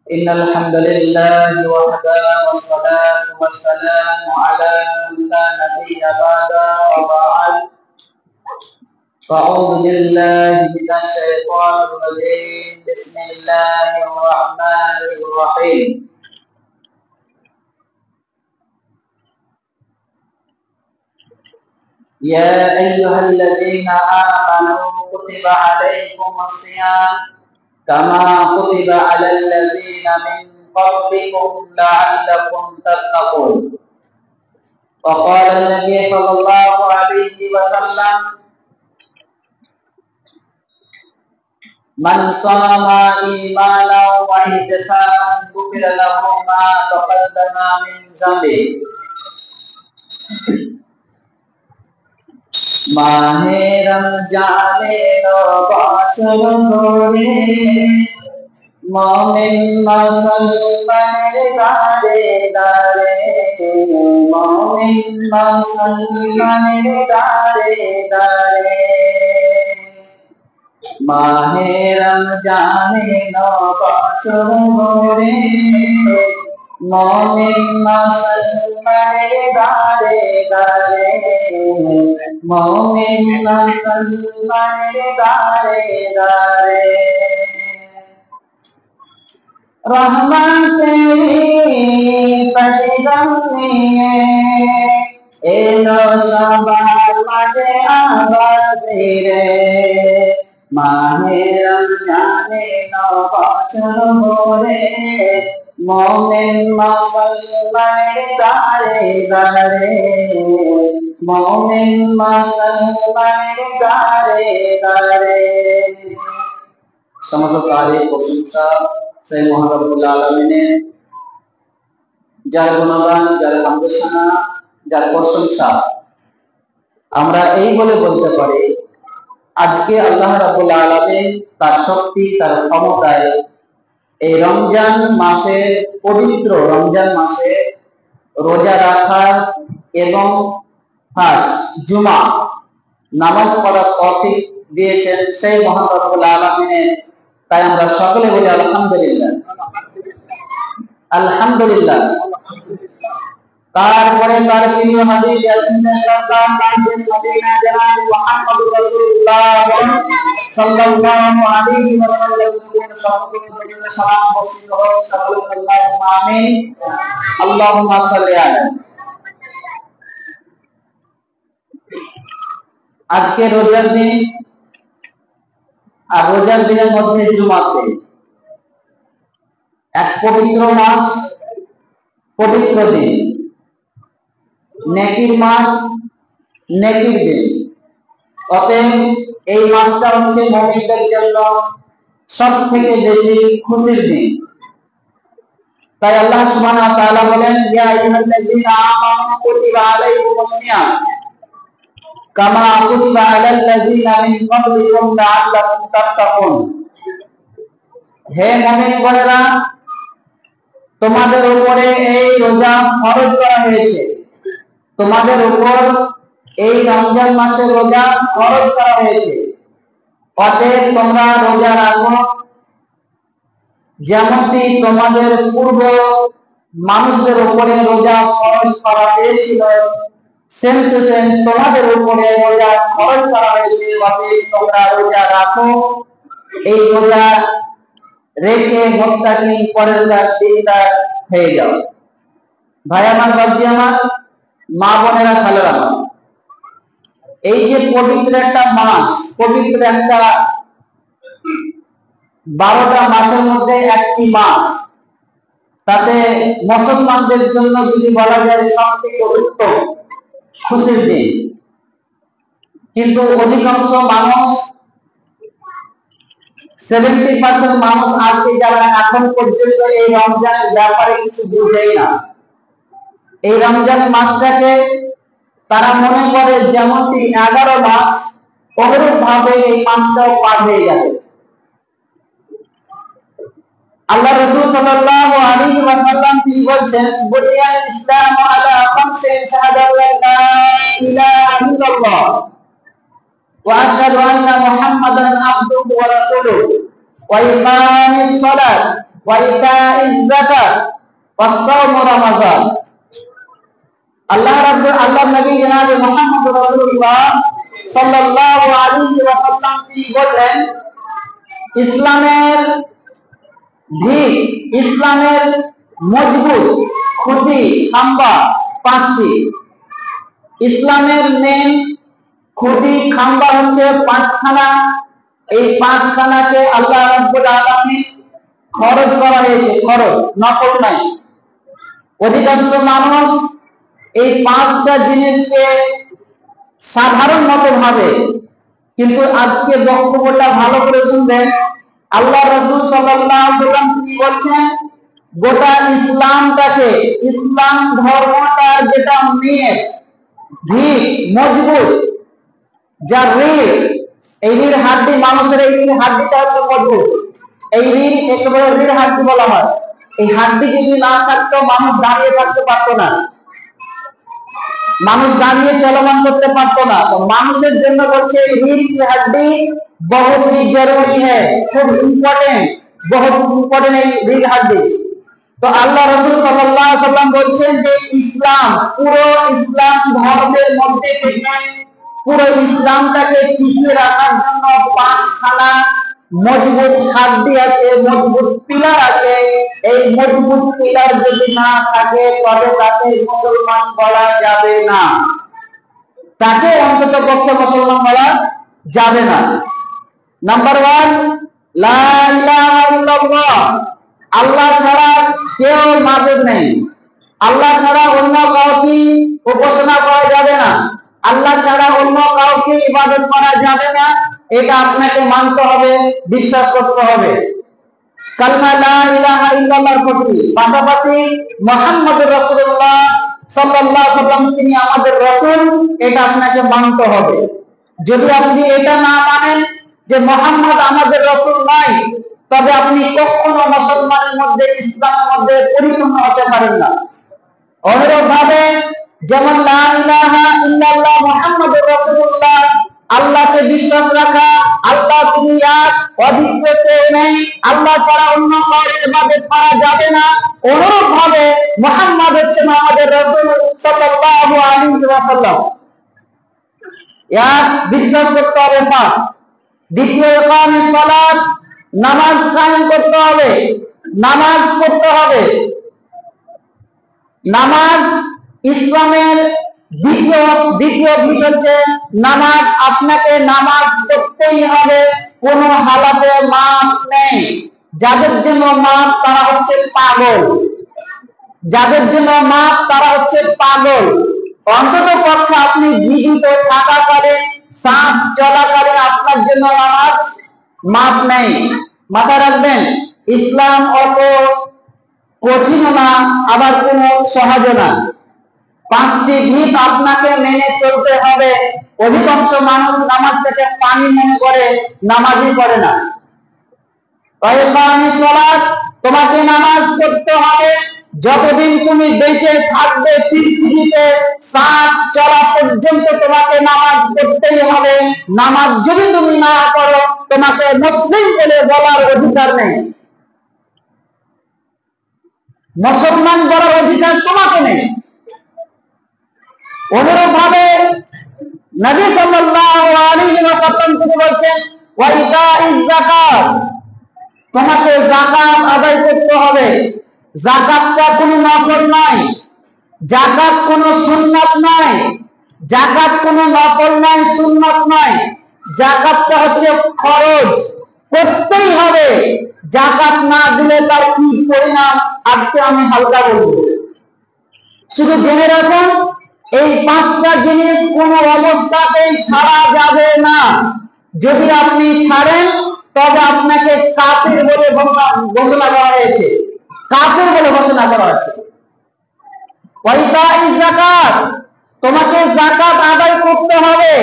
إن الحمد لله وحده والصلاة والسلام على من لا نبي بعده وبعد فأعوذ بالله من الشيطان الرجيم بسم الله الرحمن الرحيم يا أيها الذين آمنوا كتب عليكم الصيام كما كتب على الذين من قبلكم لعلكم تتقون وقال النبي صلى الله عليه وسلم من صام إيمانا واحتسابا غفر له ما تقدم من ذنبه মাহে রমজানের বছর ধরে মুমিন মুসলমানের দারে দারে মুমিন মুসলমানের দারে দারে মাহে রমজানের বছর ধরে মুমিন মুসলমানের দারে দারে মুমিন মুসলমানের দারে দারে রহমতের পয়গাম নিয়ে এলো সবার মাঝে আবার ফিরে মাহে রমজানের বছর ধরে মুমিন মুসলমানের দারে দারে মুমিন মুসলমানের দারে দারে সমস্ত তারিফ প্রশংসা সেই মহান রব্বুল আলামিনের, যার গুণগান, যার হামদসানা, যার প্রশংসা আমরা এই বলে বলতে পারি আজকে আল্লাহ রাব্বুল আলামিন তার শক্তি, তার ক্ষমতায় এই রমজান মাসে, পবিত্র রমজান মাসে রোজা রাখার এবং ফাস্ট জুমা নামাজ পড়ার তৌফিক দিয়েছেন সেই মহান রব্বুল আলামিনের। তাই আমরা সকলে বলি আলহামদুলিল্লাহ, আলহামদুলিল্লাহ। তারপরে তার প্রিয় হাবিব ইয়াসিনের সরদার তাজুল মদিনা জনাব মুহাম্মদুর রাসূলুল্লাহ সাল্লাল্লাহু আলাইহি ওয়াসাল্লাম এর সকলের জন্য সালাম বর্ষিত হোক। সাল্লাল্লাহু আমিন, আল্লাহুম্মা সাল্লি আলা। আজকে রোজার দিন, আর রোজার দিনের মধ্যে জুমার দিন, এক পবিত্র মাস, পবিত্র দিন, নেকির মাস, নেকির দিন। অতএব এই মাসটা হচ্ছে মুমিনদের জন্য সব থেকে বেশি খুশির দিন। তাই আল্লাহ সুবহানাহু ওয়া তাআলা বলেন, ইয়া আইয়ুহাল্লাযীনা আমানু কুতিবা আলাইকুমুস সিয়াম কামা কুতিবা আলাল লাযীনা মিন ক্বাবলিকুম লাআল্লাকুম তাত্তাকুন। হে মুমিনগণেরা, তোমাদের উপরে এই রোজা ফরজ করা হয়েছে, তোমাদের উপর এই রমজান মাসের রোজা ফরজ করা হয়েছে। অতএব তোমরা রোজা রাখো, যেমনটি তোমাদের পূর্ব মানুষদের উপরে রোজা ফরজ করা হয়েছিল, সেম টু সেম তোমাদের উপরে রোজা ফরজ করা হয়েছে। অতএব তোমরা রোজা রাখো। এই রোজা রেখে মুত্তাকিন পরেজগার দিনদার হয়ে যাও। ভাই আমার, বাবজি আমার, মা বোনেরা, খালারা আমার, এই যে পবিত্র একটা মাস, পবিত্র একটা 12টা মাসের মধ্যে একটি মাস, তাতে মুসলমানদের জন্য যদি বলা যায় সবথেকে উত্তম খুশির দিন। কিন্তু অধিকাংশ মানুষ, 70% মানুষ আছে যারা এখন পর্যন্ত এই রমজানের ব্যাপারে কিছু বুঝেই না। এই রমজান মাসটাকে তারা মনে করে যেমনটি 11 মাস, অনুরূপ ভাবে এই মাসটাও পার হয়ে যাবে। আল্লাহ রাসূল সাল্লাল্লাহু আলাইহি ওয়াসাল্লাম তিনি বলছেন, বুনিয়াল ইসলাম আলা খামসিন শাহাদাতু লা ইলাহা ইল্লাল্লাহ ওয়া আশহাদু আন্না মুহাম্মাদান আবদুহু ওয়া রাসূলুহু ওয়া ইকামিস সালাত ওয়া ইতাইজ যাকাত ওয়াস সাওম রমাযান। আল্লাহ নবী জনাব মুহাম্মদ রাসূলুল্লাহ সাল্লাল্লাহু আলাইহি ওয়াসাল্লাম তিনি বললেন, ইসলামের ভিত, ইসলামের মজবুত খুঁটি খাম্বা পাঁচটি। ইসলামের মেন খুঁটি খাম্বা হচ্ছে পাঁচখানা। এই পাঁচখানাকে আল্লাহ রাব্বুল আলামিন খরচ করা হয়েছে, খরচ, নকল নাই। অধিকাংশ মানুষ এই পাঁচটা জিনিসকে সাধারণ মতো ভাবে, কিন্তু আজকে বক্তব্যটা ভালো করে শুনবেন। আল্লাহ রাসূল সাল্লাল্লাহু আলাইহি ওয়াসাল্লাম তিনি বলছেন, গোটা ইসলামটাকে, ইসলাম ধর্মটার যেটা মেন ভিত মজবুত, যার রিড়, এই রিড় হাড্ডি, মানুষের এই রিড় হাড্ডিটা হচ্ছে মজবুত। এই রিড় একেবারে রিড় হাড্ডি বলা হয়। এই হাড্ডি যদি না থাকতো মানুষ দাঁড়িয়ে থাকতে পারতো না, মানুষ দাঁড়িয়ে চলমান করতে পারতো না। তো মানুষের জন্য বলছে रीढ़ की हड्डी बहुत ही जरूरी है, খুব ইম্পর্টেন্ট, बहुत ইম্পর্টেন্ট এই रीढ़ हड्डी। তো আল্লাহ রাসূল সাল্লাল্লাহু আলাইহি ওয়াসাল্লাম বলছেন যে ইসলাম, পুরো ইসলাম ধর্মের মধ্যে থেকে পুরো ইসলামটাকে টিকিয়ে রাখার জন্য পাঁচখানা মজবুত হাড্ডি আছে, মজবুত পিলার আছে। এই মজবুত পিলার যদি না থাকে তবে তাকে মুসলমান বলা যাবে না, তাকে অন্তত পক্ষে মুসলমান বলা যাবে না। নাম্বার 1, লা ইলাহা ইল্লাল্লাহ, আল্লাহ ছাড়া কেউ মাবুদ নেই। আল্লাহ ছাড়া অন্য কাউকে উপাসনা করা যাবে না, আল্লাহ ছাড়া অন্য কাউকে ইবাদত করা যাবে না। এটা আপনাকে মানতে হবে, বিশ্বাস করতে হবে। কালমা লা ইলাহা ইল্লাল্লাহর প্রতি পাশাপাশি মুহাম্মদুর রাসূলুল্লাহ সাল্লাল্লাহু আলাইহি ওয়াসাল্লাম তিনি আমাদের রাসূল, এটা আপনাকে মানতে হবে। যদি আপনি এটা না মানেন যে মুহাম্মদ আমাদের রাসূল নয়, তবে আপনি কখনো মুসলমানের মধ্যে, ইসলামের মধ্যে পরিপূর্ণ হতে পারেন না। অনুরূপভাবে যেমন লা ইলাহা ইল্লাল্লাহ মুহাম্মাদুর রাসূলুল্লাহ, আল্লাহকে বিশ্বাস রাখা, আল্লাহ তিনি এক, অদ্বিতীয় কেউ নেই, আল্লাহ ছাড়া অন্য কারো ইবাদত করা যাবে না। অনুরূপভাবে মুহাম্মদ হচ্ছেন আমাদের রাসূল সাল্লাল্লাহু আলাইহি ওয়াসাল্লাম। এক, বিশ্বাস করতে হবে পাঁচ। দ্বিতীয়, ইকামুস সালাত, নামাজ কায়েম করতে হবে, নামাজ পড়তে হবে। নামাজ ইসলামের দ্বিতীয় ভিত হচ্ছে নামাজ। আপনাকে নামাজ পড়তেই হবে, কোনো হালাতে মাফ নেই। যাদের জন্য মাফ তারা হচ্ছে পাগল, যাদের জন্য মাফ তারা হচ্ছে পাগল। অন্তত পক্ষে আপনি জীবিত থাকাকালীন, শ্বাস চলাকালীন আপনার জন্য নামাজ মাফ নেই। মাথায় রাখবেন, ইসলাম অত কঠিন না, আবার কোনো সহজ না। পাঁচটি ভিত আপনাকে মেনে চলতে হবে। অধিকাংশ মানুষ নামাজ থেকে পানি মনে করে, নামাজই পড়ে না। তোমাকে নামাজ পড়তে হবে যতদিন তুমি বেঁচে থাকবে পৃথিবীতে, শ্বাস চলা পর্যন্ত তোমাকে নামাজ পড়তেই হবে। নামাজ যদি তুমি না করো, তোমাকে মুসলিম বলে বলার অধিকার নেই, মুসলমান বলার অধিকার তোমাকে নেই। অনুরূপভাবে নবী সাল্লাল্লাহু আলাইহি ওয়াসাল্লাম তিনি বলেন, ওয়া ইতাইজ যাকাত, তোমাকে যাকাত আদায় করতে হবে। যাকাতটা কোনো নফল নয়, যাকাত কোনো সুন্নাত নয়, যাকাত কোনো নফল নয়, সুন্নাত নয়। যাকাতটা হচ্ছে ফরজ, করতেই হবে। যাকাত না দিলে তার কি পরিণাম আজকে আমি হালকা বলবো। শুধু জেনে রাখুন, এই পাঁচটা জিনিস কোনো অবস্থাতেই ছাড়া যাবে না। যদি আপনি ছাড়েন তবে আপনাকে কাফির বলে ঘোষণা করা হয়েছে, কাফির বলে ঘোষণা করা হয়েছে। ওয়াইতাইজ যাকাত, তোমাকে যাকাত আদায় করতে হবে।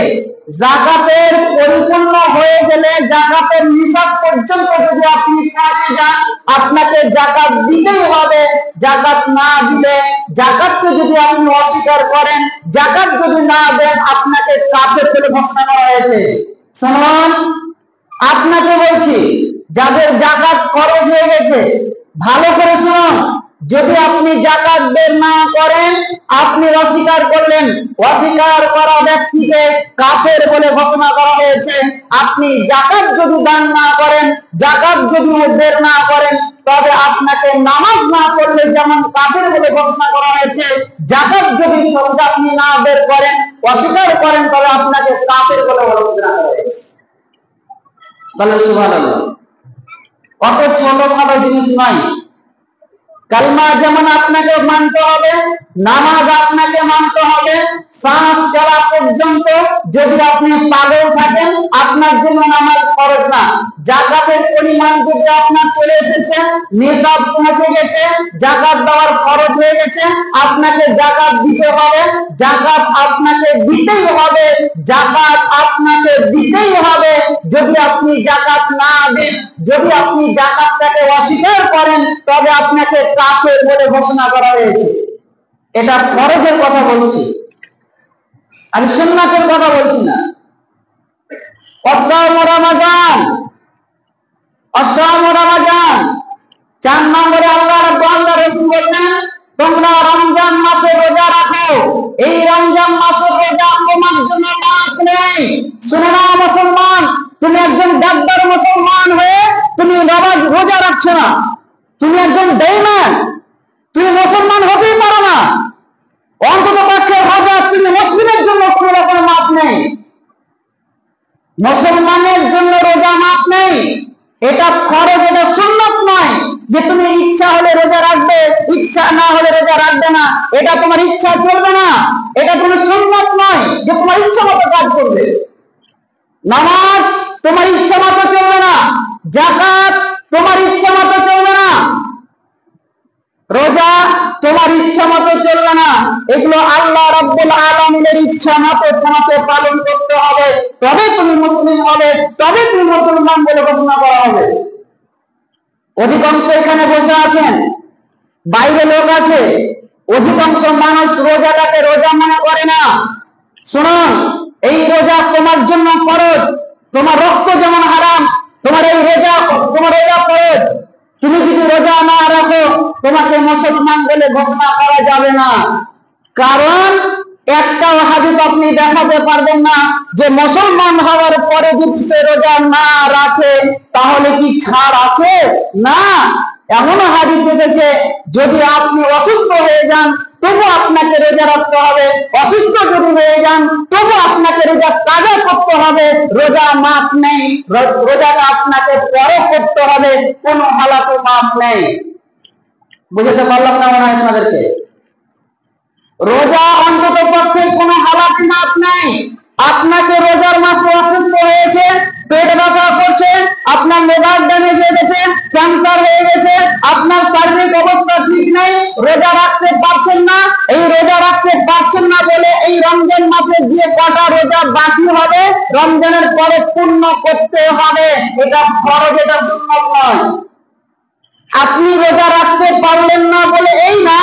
যাকাতের পরিপূর্ণ হয়ে গেলে, যাকাতের নিসাব পর্যন্ত যদি আপনি পৌঁছে যান, আপনাকে যাকাত দিতেই হবে। যাকাত না দিলে, যাকাতকে যদি আপনি অস্বীকার করেন, যাকাত যদি না দেন, আপনাকে কাফের বলে ঘোষণা করা হয়েছে। শুনুন, আপনাকে বলছি, যাদের যাকাত খরচ হয়ে গেছে, ভালো করে শুনুন, যদি আপনি যাকাত বের না করেন, আপনি অস্বীকার করলেন, অস্বীকার করা ব্যক্তিকে কাফের বলে ঘোষণা করা হয়েছে। আপনি যাকাত যদি দান না করেন, যাকাত যদি বের না করেন, তবে আপনাকে নামাজ না পড়লে যেমন কাফের বলে ঘোষণা করা হয়েছে, যাকাত যদি আপনি না বের করেন, অস্বীকার করেন, তবে আপনাকে কাফের বলে ঘোষণা করা হয়েছে। বলে সুবহানাল্লাহ। কত ছোটখাটো জিনিস নয়। কালমা যেমন আপনাকে মানতে হবে, নামাজ আপনাকে মানতে হবে, শ্বাস চলা পর্যন্ত যদি আপনি পাগল থাকেন, আপনার জন্য নামাজ ফরজ না। যাকাতের পরিমাণ যদি আপনার চলে এসেছে, নিসাব পৌঁছে গেছে, যাকাত দেওয়ার ফরজ হয়ে গেছে, আপনাকে যাকাত দিতে হবে, যাকাত আপনাকে দিতেই হবে, যাকাত আপনাকে দিতেই হবে। যদি আপনি যাকাত না দেন, যদি আপনি যাকাতটাকে অস্বীকার করেন, তবে আপনাকে কাফের বলে ঘোষণা করা হয়েছে। এটা ফরজের কথা বলছি, আমি সুন্নাতের কথা বলছি না। অসাম রমাজান, অসাম রমাজান 4 নম্বরে আল্লাহ রাসূল বলেন, তোমরা রমজান মাসে রোজা রাখো। এই রমজান মাসে রোজা তোমার জন্য মাফ নেই। শুনে নাও মুসলমান, তুমি একজন গাদ্দার মুসলমান হয়ে তুমি রোজা রাখছো না, তুমি একজন বেঈমান, তুমি মুসলমান হতেই পারো না। অন্তত পক্ষে রোজা তুমি মুসলিমের জন্য কোনো রকম মাপ নেই, মুসলমানের জন্য রোজা মাপ নেই। এটা ফরজ, এটা সুন্নাত নয় যে তুমি ইচ্ছা হলে রোজা রাখবে, ইচ্ছা না হলে রোজা রাখবে না। এটা তোমার ইচ্ছা চলবে না, এটা কোনো সুন্নাত নয় যে তোমার ইচ্ছা মতো কাজ করবে। নামাজ তোমার ইচ্ছা মতো চলবে না, যাকাত তোমার ইচ্ছা মতো চলবে না, রোজা তোমার ইচ্ছা মতো চলবে না। এগুলো আল্লাহ রাব্বুল আলামিনের ইচ্ছা মতো তোমাকে পালন করতে হবে, তবে তুমি মুসলিম হবে, তবে তুমি মুসলমান বলে ঘোষণা করা হবে। অধিকাংশ এখানে বসে আছেন, বাইরে লোক আছে, অধিকাংশ মানুষ রোজাটাকে রোজা মনে করে না। শুনুন, এই রোজা তোমার জন্য ফরজ। তোমার রক্ত যেমন হারাম, তোমার এই রোজা, তোমার রোজা ফরজ। তুমি যদি রোজা না রাখো, তোমাকে মুসলমান বলে ঘোষণা করা যাবে না। কারণ একটাও হাদিস আপনি দেখাতে পারবেন না যে মুসলমান হওয়ার পরে যদি সে রোজা না রাখে তাহলে কি ছাড় আছে? না। এমন হাদিস এসেছে, যদি আপনি অসুস্থ হয়ে যান তবু আপনাকে রোজা রাখতে হবে, অসুস্থ যদি হয়ে যান তবু আপনাকে রোজা কাজা করতে হবে। রোজা মাপ নেই, রোজাটা আপনাকে পরে করতে হবে, কোনো হালাতে মাপ নেই। বুঝতে পারলাম না মনে হয় আপনাদেরকে? রোজা অন্তত পক্ষে কোনো হালাতে মাপ নেই। আপনাকে রোজার মাসে অসুস্থ হয়েছে, পেট ব্যথা করছে, আপনার লিভার ড্যামেজ হয়ে গেছে, ক্যান্সার হয়ে গেছে, আপনার শারীরিক অবস্থা ঠিক নেই, রোজা রাখতে পারছেন না। এই রোজা রাখতে পারছেন না বলে এই রমজান মাসে যে কটা রোজা বাকি হবে, রমজানের পরে পূর্ণ করতে হবে। এটা ফরজ, এটা সুন্নাত নয়। আপনি রোজা রাখতে পারলেন না বলে এই না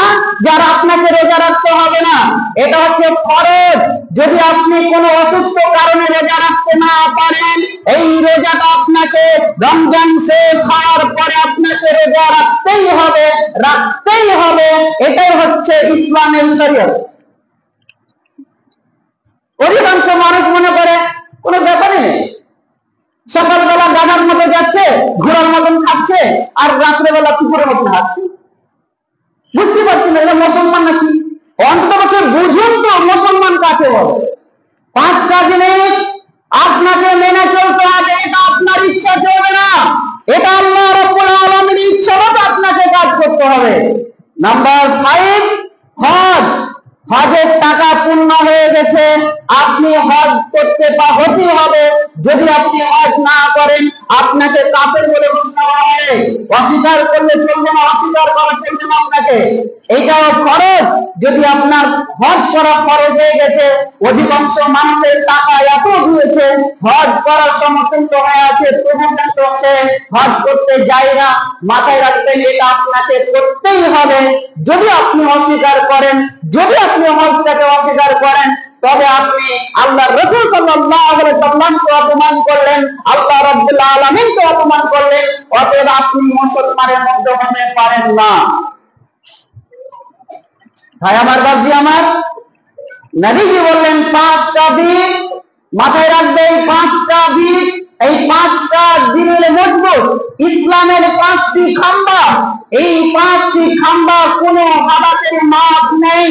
যারা আপনাকে রোজা রাখতে হবে না, এটা হচ্ছে ফরজ। যদি আপনি কোনো অসুস্থ কারণে রোজা রাখতে না পারেন, এই রোজাটা আপনাকে রমজান শেষ হওয়ার পরে আপনাকে রোজা রাখতেই হবে, রাখতেই হবে। এটাই হচ্ছে ইসলামের শরীয়ত। অধিকাংশ মানুষ মনে করে কোনো ব্যাপারই নেই, সকালবেলা গাধার মতো যাচ্ছে, ঘোড়ার মতন খাচ্ছে, আর রাত্রেবেলা কুকুরের মতন হাঁটছে। বুঝতে পারছি না এটা মুসলমান নাকি? অন্তত বুঝুন তো মুসলমান কাকে বলে। 5টা জিনিস আপনাকে মেনে চলতে হবে, এটা আপনার ইচ্ছা চলবে না, এটা আল্লাহ রাব্বুল আলামিনের ইচ্ছা মতো আপনাকে কাজ করতে হবে। নাম্বার 5, হজ। হজের টাকা পূর্ণ হয়ে গেছে, আপনি হজ করতে হতেই হবে। যদি আপনি হজ না করেন আপনাকে কাফের বলে ঘোষণা করা হবে। অস্বীকার করলে চলবে না, অস্বীকার করা চলবে না আপনাকে। এইটাও ফরজ। যদি আপনার হজ করা ফরজ হয়ে গেছে, অধিকাংশ মানুষের টাকা এত দিয়েছে, হজ করার সমতুল্য হয়ে আছে, তবু কিন্তু সে হজ করতে যায় না। মাথায় রাখবেন এটা আপনাকে করতেই হবে। যদি আপনি অস্বীকার করেন, যদি আপনি হজটাকে অস্বীকার করেন, তবে আপনি আল্লাহর রাসূল সাল্লাল্লাহু আলাইহি সাল্লামকে অপমান করলেন, আল্লাহ রাব্বুল আলামিনকে অপমান করলেন, অতএব আপনি মুসলমানের মধ্যে হতে পারেন না। ভাই আমার, বাবজি আমার, নবীজি বললেন 5টা দিক মাথায় রাখবে। এই পাঁচটা দিনের মজবুত ইসলামের 5টি খাম্বা। এই 5টি খাম্বা কোনো হাদাতের মাপ নেই,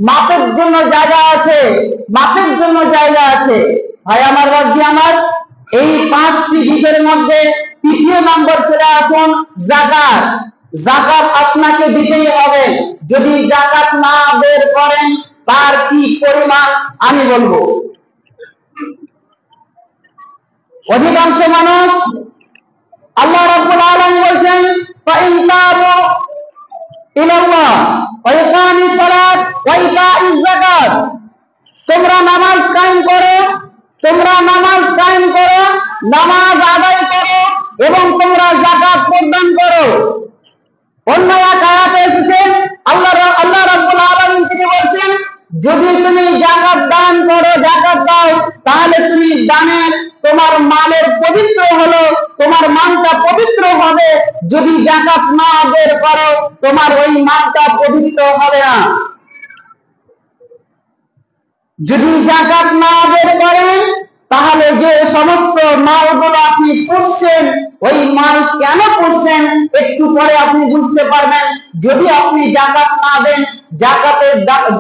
মাপের জন্য জায়গা আছে, ভাই আমার, বাবজি আমার, এই 5টি দিকের মধ্যে তৃতীয় নম্বর চলে আসুন যাকাত। যাকাত আপনাকে দিতেই হবে। যদি যাকাত না বের করেন তার কি পরিমাণ আমি বলবো। অধিকাংশ মানুষ, আল্লাহ রাব্বুল আলামিন বলছেন ফাইন তাবু ইলাল্লাহ ওয়া ইকামিস সালাত ওয়া ইতাইজ যাকাত, তোমরা নামাজ কায়েম করো, নামাজ আদায় করো এবং তোমরা যাকাত প্রদান করো। অন্য এক আয়াতে এসেছে আল্লাহ রাব্বুল আলামিন তিনি বলছেন যদি তুমি যাকাত দান করো, যাকাত দাও, তাহলে তুমি দানে তোমার মালের পবিত্র হলো, তোমার মালটা পবিত্র হবে। যদি যাকাত না বের করো তোমার ওই মালটা পবিত্র হবে না। যদি যাকাত না বের করেন তাহলে যে সমস্ত মালগুলো আপনি পুষছেন, ওই মাল কেন পুষছেন একটু পরে আপনি বুঝতে পারবেন। যদি আপনি যাকাত না দেন,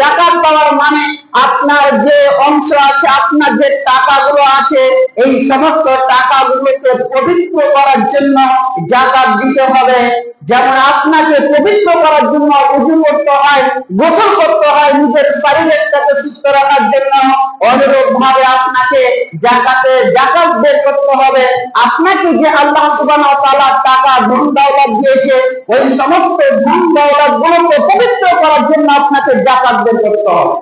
যাকাত দেওয়ার মানে আপনার যে অংশ আছে, আপনার যে টাকাগুলো আছে, এই সমস্ত টাকাগুলোকে পবিত্র করার জন্য যাকাত দিতে হবে। যেমন আপনাকে পবিত্র করার জন্য ওযু করতে হয়, গোসল করতে হয় নিজের শরীরটাকে সুস্থ রাখার জন্য, অনুরূপ ভাবে আপনাকে যাকাত বের করতে হবে। আপনাকে যে আল্লাহ সুবহানাহু ওয়া তাআলা টাকা ধন দৌলত দিয়েছে, ওই সমস্ত ধন দৌলত গুলোকে পবিত্র করার জন্য আপনাকে যাকাত বের করতে হবে।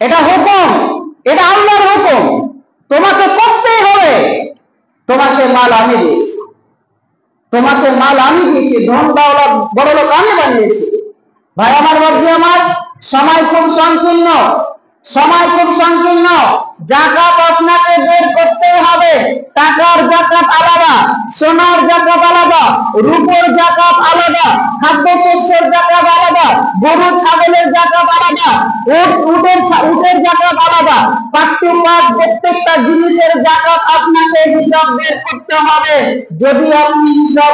এটা হুকুম, এটা আল্লাহর হুকুম, তোমাকে করতেই হবে। তোমাকে মাল আমি দিয়েছি, ধন দৌলত বড়লোক আমি বানিয়েছি। ভাই আমার, বাবজি আমার, সময় খুব সংকীর্ণ। যাকাত আপনাকে বের করতে হবে। টাকার যাকাত আলাদা, সোনার যাকাত আলাদা, রূপোর যাকাত আলাদা, খাদ্যশস্যের যাকাত আলাদা, গরু ছাগলের যাকাত আলাদা, উটের যাকাত আলাদা। প্রত্যেকটা জিনিসের যাকাত আপনাকে হিসাব বের করতে হবে। যদি আপনি হিসাব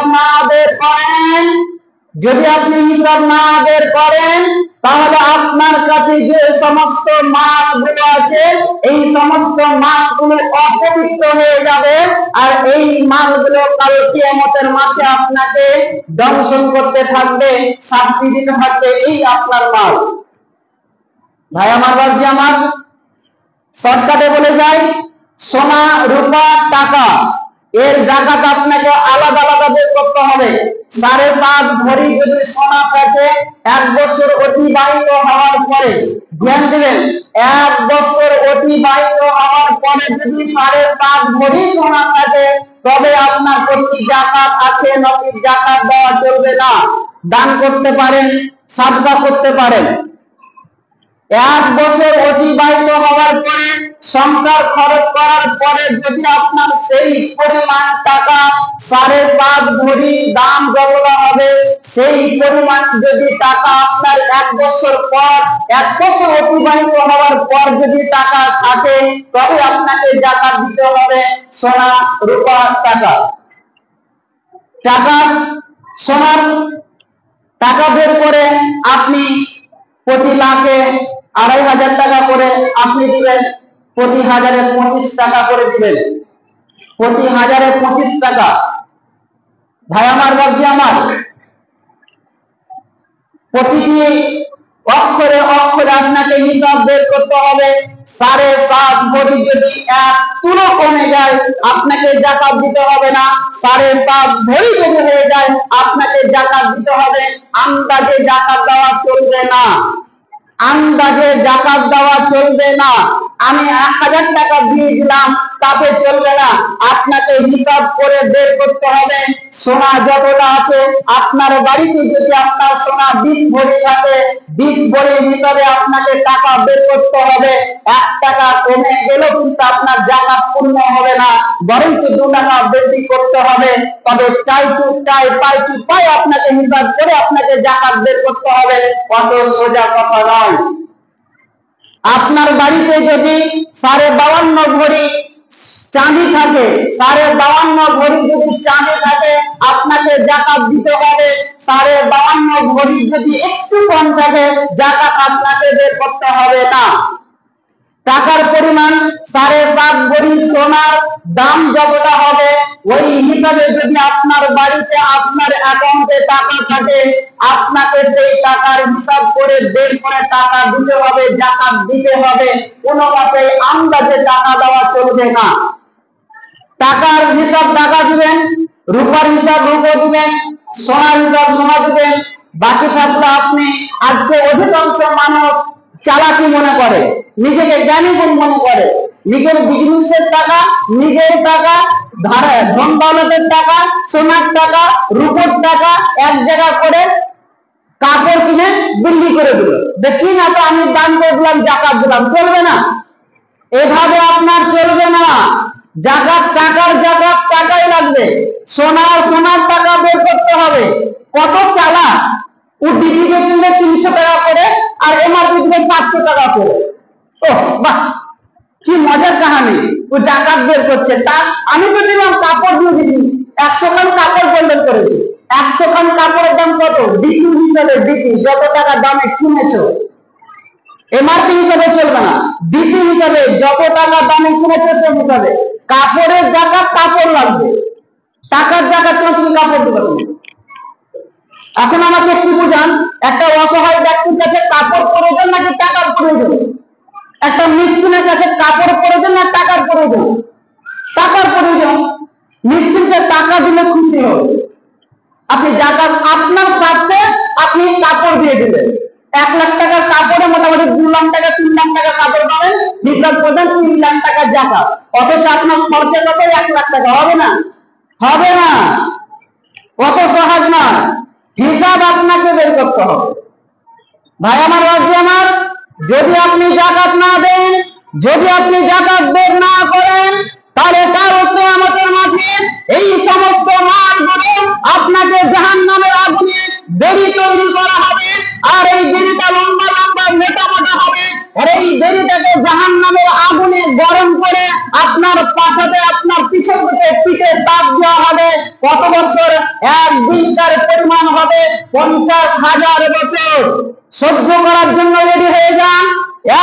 না বের করেন তাহলে আপনার কাছে যে সমস্ত মালগুলো আছে, এই সমস্ত মালগুলো অপবিত্র হয়ে যাবে, আর এই মালগুলো কাল কিয়ামতের মাঠে আপনাকে দংশন করতে থাকবে, শাস্তি দিতে থাকবে। এই আপনার মাল। ভাই আমার, বাবজি আমার, শর্টকাটে বলে যাই, সোনা, রূপা, টাকা, এর যাকাত আপনাকে আলাদা বের করতে হবে। 7.5 ভরি যদি সোনা থাকে, 1 বছর অতিবাহিত হওয়ার পরে, ধ্যান দিবেন, 1 বছর অতিবাহিত হওয়ার পরে যদি 7.5 ভরি সোনা থাকে, তবে আপনার প্রতি যাকাত আছে, নফল যাকাত দেওয়া চলবে না। দান করতে পারেন, সাদকা করতে পারেন। 1 বছর অতিবাহিত হওয়ার পরে, সংসার খরচ করার পরে যদি আপনার সেই পরিমাণ টাকা 7.5 ভরি দাম যতটা হবে, সেই পরিমাণ যদি টাকা আপনার 1 বছর অতিবাহিত হওয়ার পর যদি টাকা থাকে, তবে আপনাকে যাকাত দিতে হবে সোনা, রূপা, সোনার টাকা বের করে আপনি প্রতি লাখে 2,500 টাকা করে আপনি দিবেন, প্রতি 1000-এ 25 টাকা করে দিবেন, প্রতি 1000-এ 25 টাকা। ভাই আমার, বাবজি আমার, প্রতিটি অক্ষরে আপনাকে হিসাব বের করতে হবে। 7.5 ভরি যদি 1 তুলো কমে যায় আপনাকে যাকাত দিতে হবে না, 7.5 ভরি যদি হয়ে যায় আপনাকে যাকাত দিতে হবে। আন্দাজে যাকাত দেওয়া চলবে না, আমি 1000 টাকা দিয়ে দিলাম, তাতে চলবে না। আপনাকে হিসাব করে বের করতে হবে সোনা যতটা আছে। আপনার বাড়িতে যদি আপনার সোনা 20 ভরি থাকে, 20 ভরি হিসাবে আপনাকে টাকা বের করতে হবে। 1 টাকা কমে গেলেও কিন্তু আপনার জাকাত পূর্ণ হবে না, বরঞ্চ 2 টাকা বেশি করতে হবে। তবে টাই টু টাই, পাই টু পাই আপনাকে হিসাব করে আপনাকে জাকাত বের করতে হবে। কত সোজা কথা নয়। আপনার বাড়িতে যদি 52.5 ভরি চাঁদি থাকে, 52.5 ভরি যদি চাঁদি থাকে, আপনাকে জাকাত দিতে হবে। 52.5 ভরি যদি একটু কম থাকে, জাকাত আপনাকে বের করতে হবে না। টাকার পরিমাণ 7.5 ভরি সোনার দাম যতটা হবে, ওই হিসাবে যদি আপনার বাড়িতে আপনার অ্যাকাউন্টে টাকা থাকে, আপনাকে সেই টাকার হিসাব করে বের করে টাকা দিতে হবে, জাকাত দিতে হবে। কোনোভাবে আন্দাজে টাকা দেওয়া চলবে না। টাকার হিসাব টাকা দিবেন, রূপার হিসাব রূপা দিবেন, সোনার হিসাব সোনা দিবেন। বাকি থাকলে আপনি, আজকে অধিকাংশ মানুষ চালাকি মনে করে, নিজেকে জ্ঞানী মনে করে, নিজের বিজনেসের টাকা, নিজের টাকা, ধন দৌলতের টাকা, সোনার টাকা, রূপোর টাকা এক জায়গা করে কাপড় কিনে বিক্রি করে দিল। দেখি না তো আমি দান করে দিলাম, জাকাত দিলাম, চলবে না। এভাবে আপনার চলবে না। জাকাত টাকার জাকাত টাকাই লাগবে। সোনার টাকা বের করতে হবে। কত চালা, ও ডিপিতে কিনবে 300 টাকা করে, আর এমআরপি দিবে 700 টাকা করে। ও বাহ, কি মজার কাহিনী। ও জাকাত বের করছে। তা আমি তো দিলাম কাপড় দিয়ে দিচ্ছি, 100 খান কাপড় বন্ডল করেছি। 100 খান কাপড়ের দাম কত? ডিপি হিসাবে, ডিপি যত টাকা দামে কিনেছো, এমআরপি হিসাবে চলবে না, ডিপি হিসাবে যত টাকা দামে কিনেছো সে হিসাবে। কাপড়ের জাকাত কাপড় লাগবে, টাকার জাকাত তুমি কাপড় দিবে না। এখন আমাকে একটু বুঝান, একটা অসহায় ব্যক্তির কাছে কাপড় প্রয়োজন নাকি টাকার প্রয়োজন? একটা মিসকিনের কাছে কাপড় প্রয়োজন না টাকার প্রয়োজন? টাকার প্রয়োজন। মিসকিনকে টাকা দিলে খুশি হবে। আপনি জাকাত আপনার স্বার্থে আপনি কাপড় দিয়ে দিলেন। 1 লাখ টাকার কাপড়ে মোটামুটি 2 লাখ টাকা 3 লাখ টাকা কাপড় পাবেন, হিসাব করবেন 3 লাখ টাকা জাকাত। অথচ আপনার খরচা কত? 1 লাখ টাকা। হবে না? হবে না। কত সহজ না, হিসাব আপনাকে বের করতে হবে। ভাই আমার, রাজি আমার, যদি আপনি জাকাত না দেন, যদি আপনি জাকাত বের না করেন, তাহলে কাল কিয়ামতের মাঠে এই সমস্ত মালগুলো আপনাকে জাহান্নামের আগুনে বেড়ি তৈরি করা হবে। আর এই বেড়িটা লম্বা লম্বা মোটা মোটা হবে। আর এই বেড়িটাকে জাহান্নামের আগুনে গরম করে আপনার পাছাতে, আপনার পিছন থেকে পিঠে তাপ দেওয়া হবে। কত বছর? এক দিনকার পরিমাণ হবে 50,000 বছর। সহ্য করার জন্য রেডি হয়ে যান।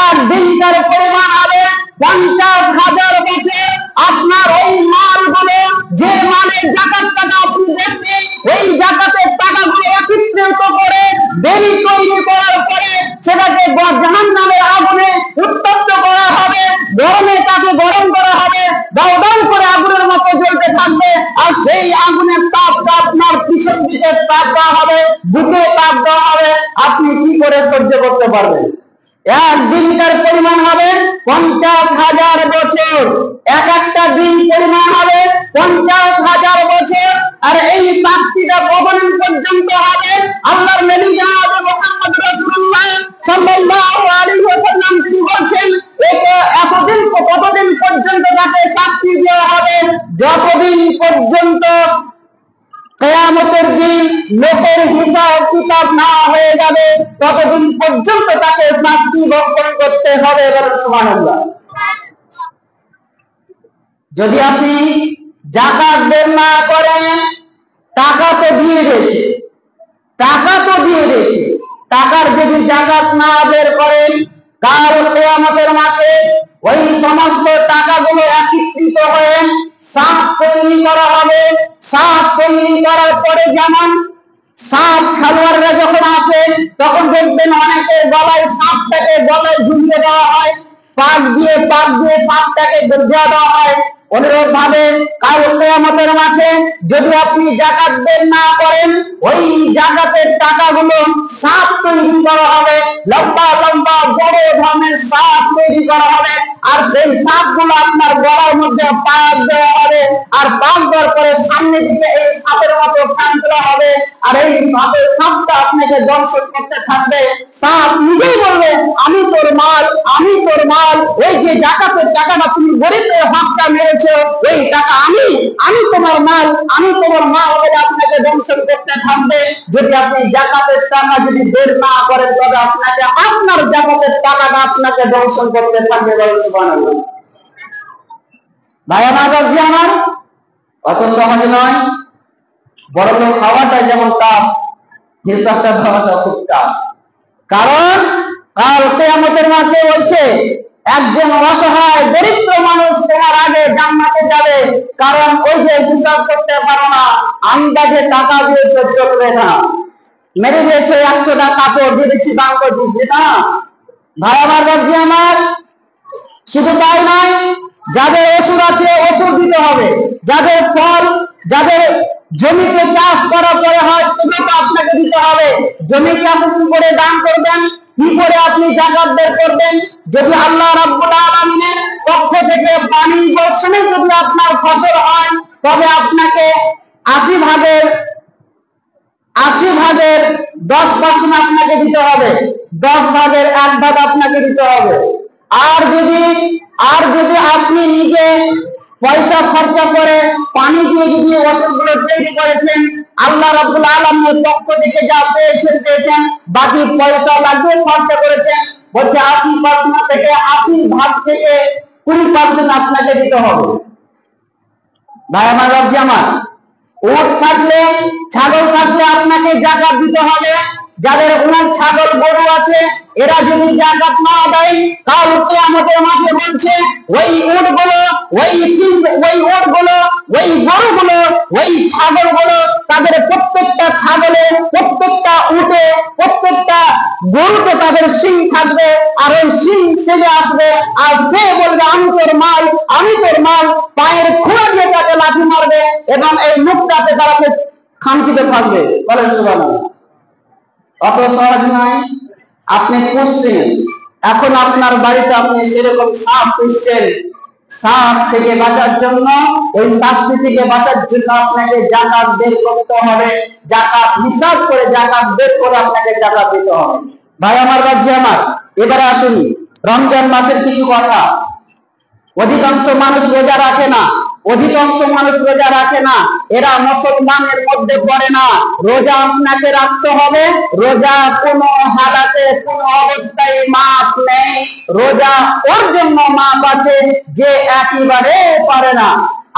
এক দিনকার পরিমাণ হবে 50,000 বছর। আপনার ওই মালগুলো, যে মালের জাকাত টাকা আপনি দেখবেন, ওই জাকাতের টাকাগুলো একত্রিত করে বেড়ি তৈরি করার পরে সেটাকে জাহান্নামের আগুনে উত্তপ্ত করা হবে। গরমে তাকে গরম করা হবে, দাও দাও করে আগুনের মতো জ্বলতে থাকবে। আর সেই আগুনের তাপটা আপনার পিছন দিকে তাপ দেওয়া হবে, বুকে তাপ দেওয়া হবে। আপনি কি করে সহ্য করতে পারবেন? এক দিনকার পরিমাণ হবে 50,000 বছর। এক একটা দিন পরিমাণ হবে 50,000 বছর। আর এই শাস্তিটা কতদিন পর্যন্ত হবে? আল্লাহর নবী জনাব মুহাম্মদ রাসূলুল্লাহ সাল্লাল্লাহু আলাইহি ওয়াসাল্লাম তিনি বলছেন, এতদিন, কতদিন পর্যন্ত তাকে শাস্তি দেওয়া হবে? যতদিন পর্যন্ত কিয়ামতের দিন লোকের হিসাব কিতাব না হয়ে যাবে, ততদিন পর্যন্ত তাকে শাস্তি ভোগ করতে হবে। সুবহানাল্লাহ। যদি আপনি জাকাত বের না করেন, টাকা তো দিয়ে দিয়েছে, টাকা তো দিয়ে দিয়েছে, টাকার যদি জাকাত না বের করেন, কাল কিয়ামতের মাঠে ওই সমস্ত টাকাগুলো একত্রিত হয়ে সাপ তৈরি করা হবে। সাপ তৈরি করার পরে, যেমন সাপ খেলোয়াড়রা যখন আসে তখন দেখবেন অনেকের গলায় সাপটাকে গলায় ঝুলিয়ে দেওয়া হয়, পাক দিয়ে সাপটাকে বেঁধে দেওয়া হয়। অনুরূপ ভাবে কাল কিয়ামতের মাঠে যদি আপনি যাকাত বের না করেন, ওই যাকাতের টাকাগুলো সাপ তৈরি করা হবে, লম্বা লম্বা বড় ধরনের সাপ তৈরি করা হবে, আর সেই সাপগুলো আপনার গলার মধ্যে পাক দেওয়া হবে, আর পাক দেওয়ার পরে সামনে দিকে এই সাপের মতো কান তোলা হবে, আর এই সাপটা আপনাকে দর্শন করতে থাকবে। সাপ নিজেই বলবে, আমি তোর মাল, আমি তোর মাল, ওই যে যাকাতের টাকাটা তুমি গরিবের হকটা মেরেছো, ওই টাকা আমি তোমার মাল, আমি তোমার মাল বলে আপনাকে দর্শন করতে থাকবে। যদি আপনি যাকাতের টাকা যদি বের না করেন, তবে আপনাকে আপনার যাকাতের টাকাটা আপনাকে দর্শন করতে থাকবে। বলেন সুবহানাল্লাহ। ভাই আমার, বাবজি আমার, অত সহজ নয়। বড় লোক হওয়াটা যেমন টাফ, হিসাবটা দেওয়াটা খুব টাফ। কারণ কাল কিয়ামতের মাঠে বলছে একজন অসহায় দরিদ্র মানুষ তোমার আগে জান্নাতে যাবে, কারণ ওই যে হিসাব করতে পারো না, আন্দাজে টাকা দিয়েছে চলবে না, মেরে দিয়েছে 100 টাকা কাপড় দিয়ে দিচ্ছি দাম করে দিচ্ছি না। ভাই আমার, বাবজি আমার, শুধু তাই নয়, যাদের ওষুধ আছে ওষুধ দিতে হবে, যাদের ফল, যাদের জমিতে চাষ করার পরে হয় সেগুলো আপনাকে দিতে হবে। জমি চাষ কি করে দান করবেন, কি করে আপনি যাকাত বের করবেন? যদি আল্লাহ রাব্বুল আলামিনের পক্ষ থেকে পানি বর্ষণে যদি আপনার ফসল হয়, তবে আপনাকে 80 ভাগের 10% আপনাকে দিতে হবে, 10 ভাগের 1 ভাগ আপনাকে দিতে হবে। আর যদি আপনি নিজে পয়সা খরচা করে পানি দিয়ে যদি ওষুধগুলো তৈরি করেছেন, আল্লাহ রাব্বুল আলামিনের পক্ষ থেকে যা পেয়েছেন, বাকি পয়সা লাগিয়ে খরচা করেছেন, বলছে 80% থেকে 80 ভাগ থেকে 20% আপনাকে দিতে হবে। ভাই আমার, বাবজি আমার, উট থাকলে, ছাগল থাকলে আপনাকে যাকাত দিতে হবে। যাদের উট, ছাগল, গরু আছে, এরা যদি যাকাত না দেয়, কাল কিয়ামতের মাঠে বলছে ওই উটগুলো, ওই গরুগুলো, ওই ছাগলগুলো, তাদের প্রত্যেকটা ছাগলে, প্রত্যেকটা উটে, প্রত্যেকটা গরুতে তাদের শিং থাকবে, আর ওই শিং ছেড়ে আসবে, আর সে বলবে আমি তোর মাল, আমি তোর মাল, পায়ের খোঁড়া দিয়ে তাকে লাথি মারবে এবং এই মুখটাতে তারাকে খামচিতে থাকবে। বলেন সুবহানাল্লাহ। অত সহজ নয়। আপনি পুষছেন, এখন আপনার বাড়িতে আপনি সেরকম সাপ পুষছেন, সাপ থেকে বাঁচার জন্য, ওই শাস্তি থেকে বাঁচার জন্য আপনাকে যাকাত বের করতে হবে। যাকাত হিসাব করে, যাকাত বের করে আপনাকে যাকাত দিতে হবে। ভাই আমার, বাবজি আমার, এবারে আসুন রমজান মাসের কিছু কথা। অধিকাংশ মানুষ রোজা রাখে না, এরা মুসলমানের মধ্যে পড়ে না। রোজা আপনাকে রাখতে হবে, রোজা কোনো হালাতে, কোনো অবস্থায় মাপ নেই। রোজা ওর জন্য মাপ আছে যে একেবারে পারে না।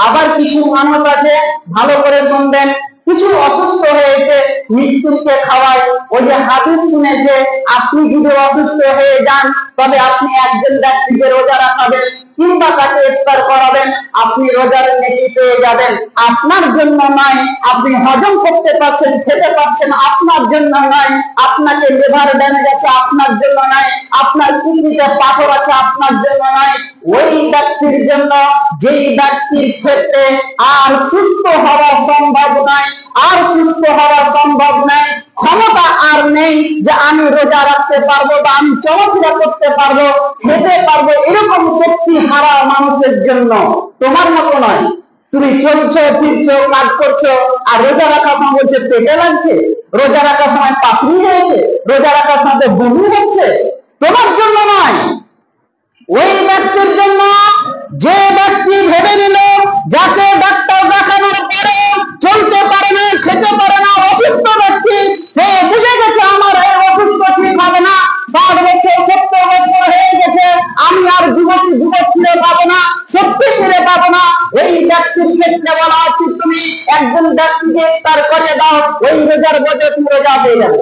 আবার কিছু মানুষ আছে, ভালো করে শুনবেন, কিছু অসুস্থ হয়েছে, মিস্ত্রিকে খাওয়ায়। ওই যে হাদিস শুনেছে, আপনি যদি অসুস্থ হয়ে যান, তবে আপনি একজন ব্যক্তিকে রোজা রাখাবেন কিংবা তাকে ইফতার করাবেন, আপনি রোজার নেকি পেয়ে যাবেন। আপনার জন্য নয়, আপনি হজম করতে পারছেন, খেতে পারছেন, আপনার জন্য নয়। আপনাকে লিভার ড্যামেজ আছে, আপনার জন্য নয়। আপনার কিডনিতে পাথর আছে, আপনার জন্য নয়। ওই ব্যক্তির জন্য, যেই ব্যক্তির ক্ষেত্রে আর সুস্থ হওয়া সম্ভব নয়, ক্ষমতা আর নেই যে আমি রোজা রাখতে পারবো বা আমি চলাফেরা করতে পারবো, খেতে পারবো, এরকম শক্তি হারা মানুষের জন্য। তোমার মতো নয়, তুমি চলছো, ফিরছো, কাজ করছো, আর রোজা রাখার সময় বলছে পেটে লাগছে, রোজা রাখার সময় পাথরি হয়েছে, রোজা রাখার সময় বমি হচ্ছে। তোমার জন্য নয়, ওই ব্যক্তির জন্য যে ব্যক্তি ভেবে নিল, যাকে ডাক্তার দেখানোর পরে চলতে পারে না, খেতে পারে না, অসুস্থ ব্যক্তি, সে বুঝে গেছে আমার এই অসুস্থ ঠিক হবে না, 60 বছর 70 বছর হয়ে গেছে, আমি আর যুবক ফিরে পাবো না, শক্তি ফিরে পাবো না। ওই ব্যক্তির ক্ষেত্রে বলা হচ্ছে তুমি একজন ব্যক্তিকে ইফতার করিয়ে দাও, ওই রোজার বদলে তুমি রোজা পেয়ে যাবে।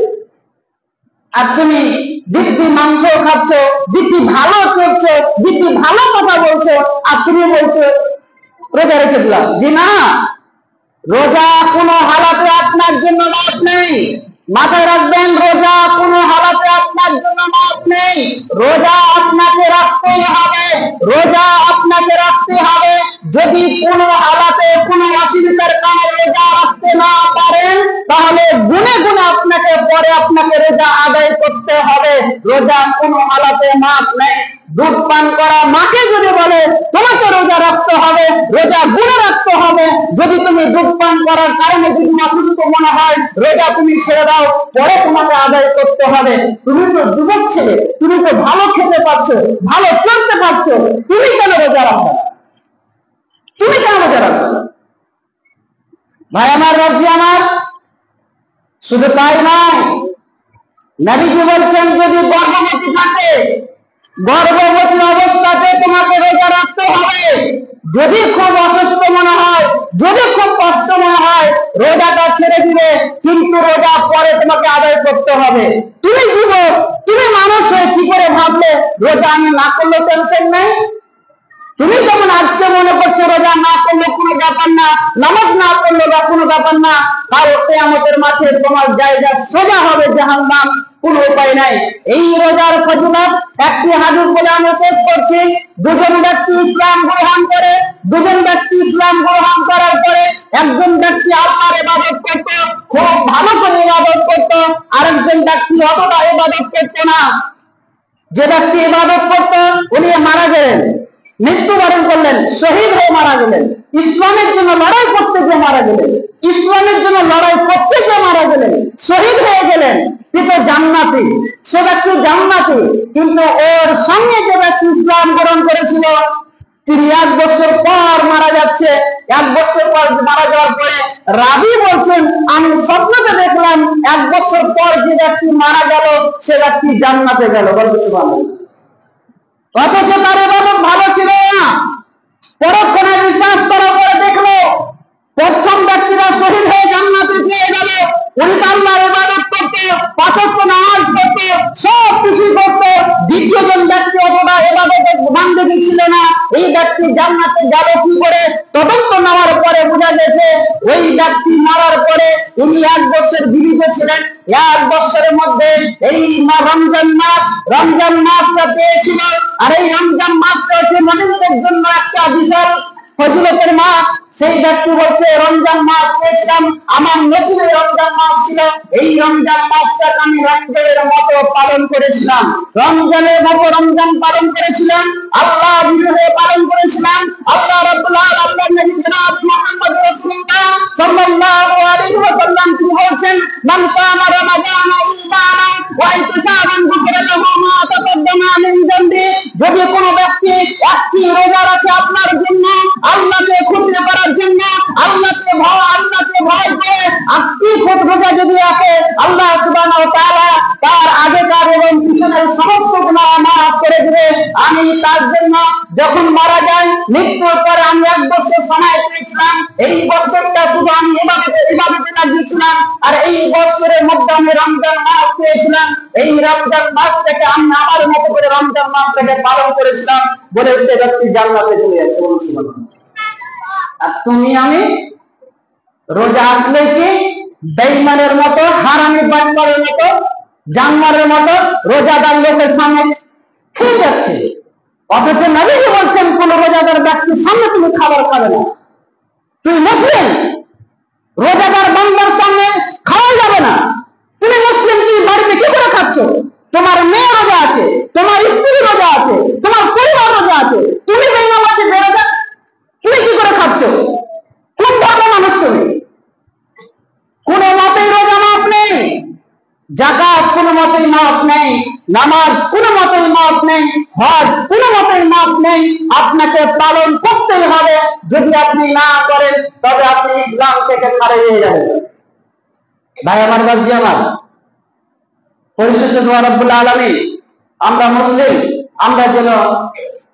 আর তুমি দিব্যি মাংস খাচ্ছ, দিব্যি ভালো করছো, দিব্যি ভালো কথা বলছো, আর তুমি বলছো রোজা রেখে দিলাম। জি না, রোজা কোনো হালাতে আপনার জন্য মাপ নেই। মাথায় রাখবেন, রোজা কোনো হালাতে আপনার জন্য মাপ নেই। রোজা আপনাকে রাখতেই হবে, রোজা আপনাকে রাখতে হবে। যদি কোনো হালাতে কোনো অসুবিধার কারণে রোজা রাখতে না পারেন, তাহলে গুনে গুনে আপনাকে পরে আপনাকে রোজা আদায় করতে হবে। রোজা কোনো হালাতে মাফ নেই। দুধ পান করা মাকে যদি বলে তোমাকে রোজা রাখতে হবে, রোজা গুনে রাখতে হবে। যদি তুমি দুধ পান করার কারণে যদি অসুস্থ মনে হয়, রোজা তুমি ছেড়ে দাও, পরে তোমাকে আদায় করতে হবে। তুমি তো যুবক ছেলে, তুমি তো ভালো খেতে পারছো, ভালো চলতে পারছো, তুমি কেন রোজা রাখবে? তুমি কেন রোজা রাখবে? ভাই আমার, রাজি আমার, শুধু তাই নয়, নবীজি বলছেন যদি গর্ভবতী থাকে, গর্ভবতী অবস্থাতে তোমাকে রোজা রাখতে হবে। যদি খুব অসুস্থ মনে হয়, যদি খুব কষ্ট মনে হয়, রোজাটা ছেড়ে দিবে, কিন্তু রোজা পরে তোমাকে আদায় করতে হবে। তুমি যুবক, তুমি মানুষ হয়ে কি করে ভাবলে রোজা আমি না করলে টেনশন নেই? তুমি যেমন আজকে মনে করছো রোজা না করলে কোনো ব্যাপার না, নামাজ না করলে বা কোনো ব্যাপার না, কাল কিয়ামতের মাঠে তোমার জায়গা সোজা হবে জাহান্নাম, কোনো উপায় নাই। এই রোজার ফজিলত একটি হাদিস বলে আমি শেষ করছি। দুজন ব্যক্তি ইসলাম গ্রহণ করে, দুজন ব্যক্তি ইসলাম গ্রহণ করার পরে একজন ব্যক্তি আল্লাহর ইবাদত করত, খুব ভালো করে ইবাদত করত, আরেকজন ব্যক্তি অতটা ইবাদত করত না। যে ব্যক্তি ইবাদত করত উনি মারা গেলেন, মৃত্যুবরণ করলেন, শহীদ হয়ে মারা গেলেন। ইসলামের জন্য লড়াই করতে যে মারা গেলেন, ইসলামের জন্য লড়াই করতে যে মারা গেলেন, শহীদ হয়ে গেলেন, কিন্তু জান্নাতি, সে ব্যক্তি জান্নাতি। কিন্তু ওর সঙ্গে যে ব্যক্তি ইসলাম গ্রহণ করেছিল, তিনি 1 বছর পর মারা যাচ্ছে। 1 বছর পর মারা যাওয়ার পরে রাবি বলছেন আমি স্বপ্নতে দেখলাম 1 বছর পর যে ব্যক্তি মারা গেল সে ব্যক্তি জান্নাতে গেল। বলতে সুবহানাল্লাহ। অথচ তার ইবাদত ভালো ছিল না। পরক্ষণে বিশ্বাস করার পরে দেখলো প্রথম ব্যক্তিরা শহীদ হয়ে জান্নাতে চলে গেল। উনি তো আল্লাহর ইবাদত করতে, 5 ওয়াক্ত নামাজ পড়তে, সব কিছু করতে। দ্বিতীয় জন ব্যক্তি অতটা ইবাদতের বান্দেগি ছিল না। এই ব্যক্তি জান্নাতে গেল কি করে? তদন্ত নেওয়ার পরে বোঝা গেছে ওই ব্যক্তি মারার পরে ইনি 1 বছর জীবিত ছিলেন। 1 বছরের মধ্যে এই রমজান মাসটা পেয়েছিল। আর এই রমজান মাসটা হচ্ছে মুমিনদের জন্য একটা বিশাল ফজিলতের মাস। সেই ব্যক্তি বলছে রমজান মাস পেয়েছিলাম, আমার নসিবে রমজান মাস ছিল। এই রমজান মাসটাকে আমি রমজানের মতো পালন করেছিলাম, রমজানের মতো রমজান পালন করেছিলাম, আল্লাহ বিরুদ্ধে পালন করেছিলাম। আল্লাহ রাব্বুল আলামিন, আল্লাহর নবী জনাব মুহাম্মদ রাসূলুল্লাহ সাল্লাল্লাহু আলাইহি ওয়াসাল্লাম কি বলছেন? মান শামা রমাদান ঈমানান ওয়া ইহতিসাবান গুফিরা লাহু মা তাকাদ্দামা মিন যামবি। যদি কোনো ব্যক্তি একটি রোজা রাখে আপনার জন্য, আল্লাহকে খুশি করার জন্য, আল্লাহকে ভয় করে একটি রোজা যদি রাখে, আল্লাহ সুবহানাহু ওয়া তাআলা তার আগেকার এবং পিছনের সমস্ত গুনাহ মাফ করে দিবে। আমি তার জন্য যখন মারা যায়, মৃত্যুর পরে আমি 1 বছর সময় পেয়েছিলাম। এই বছরটা শুধু আমি ইবাদতে লাগিয়েছিলাম। আর এই বছরের মধ্যে আমি রমজান মাস পেয়েছিলাম। এই রমজান মাসটাকে আমি আমার মতো করে রমজান মাসটাকে পালন করেছিলাম বলে সে ব্যক্তি জান্নাতে চলে যাচ্ছে। আর তুমি আমি রোজা আসলে কি বেঈমানের মতো, হারামি বাটপারের মতো, জানোয়ারের মতো রোজাদার লোকের সামনে খেয়ে যাচ্ছে। অথচ নবীজি বলছেন কোন রোজাদার ব্যক্তির সামনে তুমি খাবার খাবে না। তুমি মুসলিম, রোজাদার বান্দার সামনে খাওয়া যাবে না। তুমি মুসলিম, তুমি বাড়িতে কি করে খাচ্ছ? তোমার মেয়ে রোজা আছে, তোমার স্ত্রী রোজা আছে, তোমার পরিবার রোজা আছে, তুমি বেঈমানকে বেরো যা, তুমি কি করে খাচ্ছ? কোন ধর্মের মানুষ তুমি? কোন মতেই রোজা মাফ নেই, যাকাত কোন মতেই মাফ নেই, নামাজ কোন মতেই মাফ নেই, হজ কোন মতেই মাফ নেই। আপনাকে পালন করতেই হবে। যদি আপনি না করেন তবে আপনি ইসলাম থেকে খারিজ হয়ে যাবেন। ভাই আমার, বাবজি আমার, পরিশেষে দোয়া রব্বুল আলামিন আমরা মুসলিম, আমরা যেন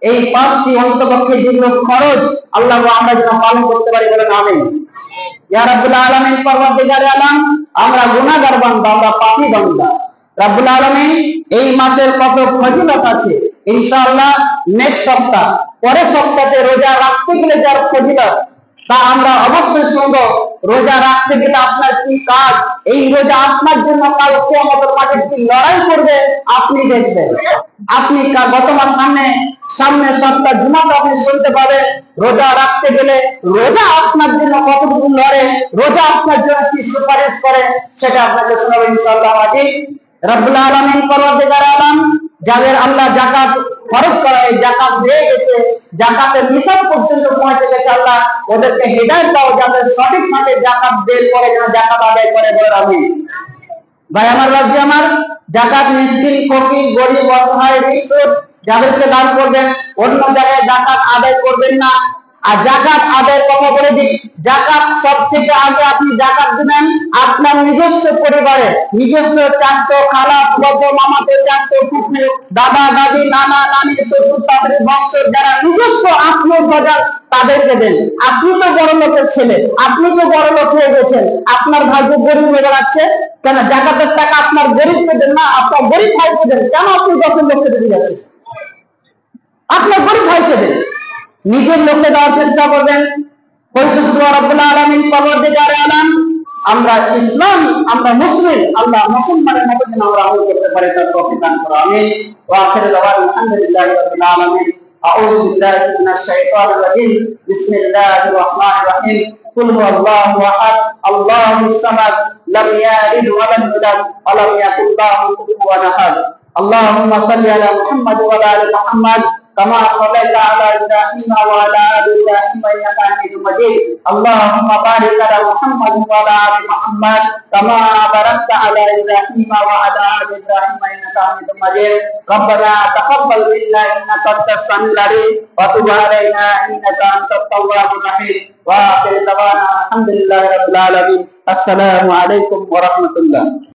এই 5টি অন্তপক্ষে যেগুলো খরচ আল্লাহ আমরা যেন পালন করতে পারি, বলেন আমিন। ইয়া রাব্বুল আলামিন, পরওয়ারদিগারে আলম, আমরা গুনাহগার বান্দা, আমরা পাপী বান্দা। রাব্বুল আলামিন এই মাসের কত ফজিলত আছে, ইনশাআল্লাহ নেক্সট সপ্তাহ, পরের সপ্তাহে রোজা রাখতে গেলে যার ফজিলত তা আমরা অবশ্যই শুনবো। রোজা রাখতে গেলে আপনার কি কাজ, এই রোজা আপনার জন্য কাল কিয়ামতের মাঠে কি লড়াই করবে আপনি দেখবেন। আপনি গত মাস সামনে সামনে সপ্তাহ জুমাতে আপনি শুনতে পাবেন রোজা রাখতে গেলে রোজা আপনার জন্য কতটুকু লড়ে, রোজা আপনার জন্য কি সুপারিশ করে, সেটা আপনাকে শোনাবো ইনশাআল্লাহ। আজ রব্বুল আলামিন পরওয়ারদিগার আলম যাদের আল্লাহ যাকাত খরচ করা, এই যাকাত দিয়ে গেছে, যাকাতের নিসাব পর্যন্ত পৌঁছে গেছে, আল্লাহ ওদেরকে হিদায়াত দাও যাতে সঠিকভাবে যাকাত বের করে যেন যাকাত আদায় করে বলে আমি। ভাই আমার, রাজ্যে আমার, যাকাত মিসকিন, ফকির, গরিব, অসহায়, রিক্সুর যাদেরকে দান করবেন, অন্য জায়গায় যাকাত আদায় করবেন না। আর যাকাত আদায়ের কথা বলে দিই, যাকাত সব থেকে আগে আপনি যাকাত দিবেন আপনার নিজস্ব পরিবারে, নিজস্ব চাচতো, খালা, ফুফাতো, মামাতো, চাচতো, ফুফু, দাদা, দাদি, নানা, নানি, শ্বশুর, তাদের বংশের যারা নিজস্ব আত্মীয় স্বজন তাদেরকে দেন। আপনি তো বড় লোকের ছেলে, আপনি তো বড় লোক হয়ে গেছেন, আপনার ভাই যে গরিব হয়ে বেড়াচ্ছে, কেন যাকাতের টাকা আপনার গরিবকে দেন না, আপনার গরিব ভাইকে দেন, কেন আপনি 10 লোককে দিতে যাচ্ছেন? আপনার গরিব ভাইকে দেন, নিজের লোককে দেওয়ার চেষ্টা করবেন। পরিশেষে রব্বুল আলামিন পরওয়ারদিগার আলম আমরা ইসলাম, আমরা মুসলিম, আল্লাহ মুসলমানের মতো যেন আমরা আমল করতে পারি তার তৌফিক দান করুন। আমিন। ওয়া আখিরু দাওয়ানা আলহামদুলিল্লাহি রাব্বিল আলামিন। আউযু বিল্লাহি মিনাশ শাইতানির রাজিম। বিসমিল্লাহির রাহমানির রাহিম। কুল হুয়াল্লাহু আহাদ, আল্লাহুস সামাদ, লাম ইয়ালিদ ওয়া লাম ইউলাদ ওয়া লাম ইয়াকুল লাহু কুফুওয়ান আহাদ। আল্লাহুম্মা সাল্লি আলা মুহাম্মাদ ওয়া আলা আলি মুহাম্মাদ كما صليت على إبراهيم وعلى آل إبراهيم إنك حميد مجيد. اللهم بارك على محمد وعلى آل محمد كما باركت على إبراهيم وعلى آل إبراهيم إنك حميد مجيد. ربنا تقبل منا إنك أنت السميع العليم وتب علينا إنك أنت التواب الرحيم. وآخر دعوانا الحمد لله رب العالمين. السلام عليكم ورحمة الله.